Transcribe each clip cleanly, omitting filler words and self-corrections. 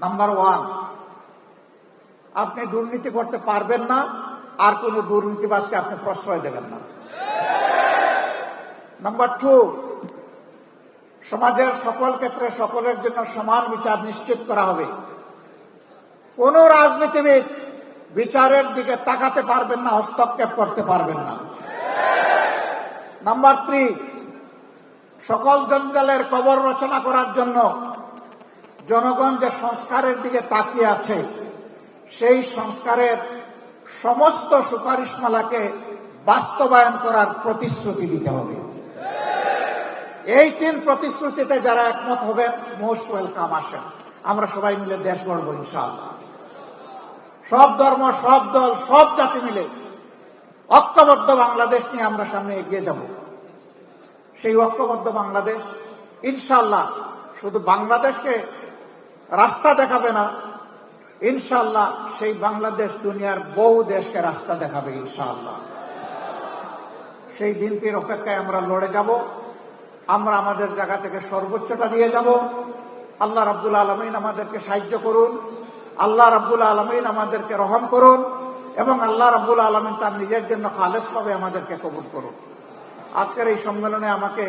Number 1, আপনি দুর্নীতি করতে পারবেন না, আর কোন দুর্নীতিবাজকে আপনি প্রশ্রয় দেবেন না। নাম্বার 2, সমাজের সকল ক্ষেত্রে সকলের জন্য সমান বিচার নিশ্চিত করা হবে। কোন রাজনীতিবিদ বিচারের দিকে তাকাতে পারবেন না, হস্তক্ষেপ করতে পারবেন না। নাম্বার 3, সকল জঞ্জালের কবর রচনা করার জন্য জনগণ যে সংস্কারের দিকে তাকিয়ে আছে, সেই সংস্কারের সমস্ত সুপারিশমালাকে বাস্তবায়ন করার প্রতিশ্রুতি দিতে হবে। এই 3 প্রতিশ্রুতিতে যারা একমত হবেন, মোস্ট ওয়েলকাম, আসেন আমরা সবাই মিলে দেশ গড়ব ইনশাআল্লাহ। সব ধর্ম, সব দল, সব জাতি মিলে ঐক্যবদ্ধ বাংলাদেশ নিয়ে আমরা সামনে এগিয়ে যাব। সেই ঐক্যবদ্ধ বাংলাদেশ ইনশাআল্লাহ শুধু বাংলাদেশকে রাস্তা দেখাবে না, ইনশাআল্লাহ সেই বাংলাদেশ দুনিয়ার বহু দেশকে রাস্তা দেখাবে ইনশাআল্লাহ। সেই দিনটির অপেক্ষায় আমরা লড়ে যাব। আমরা আমাদের জায়গা থেকে সর্বোচ্চটা দিয়ে যাব। আল্লাহ রাব্বুল আলামিন আমাদেরকে সাহায্য করুন, আল্লাহ রাব্বুল আলামিন আমাদেরকে রহম করুন, এবং আল্লাহ রাব্বুল আলামিন তার নিজের জন্য খালেসভাবে আমাদেরকে কবুল করুন। আজকের এই সম্মেলনে আমাকে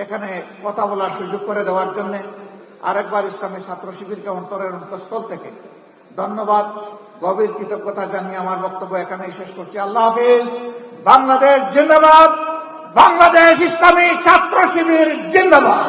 এখানে কথা বলার সুযোগ করে দেওয়ার জন্য আরেকবার ইসলামী ছাত্র শিবিরকে অন্তরের অন্তঃস্থল থেকে ধন্যবাদ, গভীর কৃতজ্ঞতা জানিয়ে আমার বক্তব্য এখানেই শেষ করছি। আল্লাহ হাফিজ। বাংলাদেশ জিন্দাবাদ। বাংলাদেশ ইসলামী ছাত্র শিবির জিন্দাবাদ।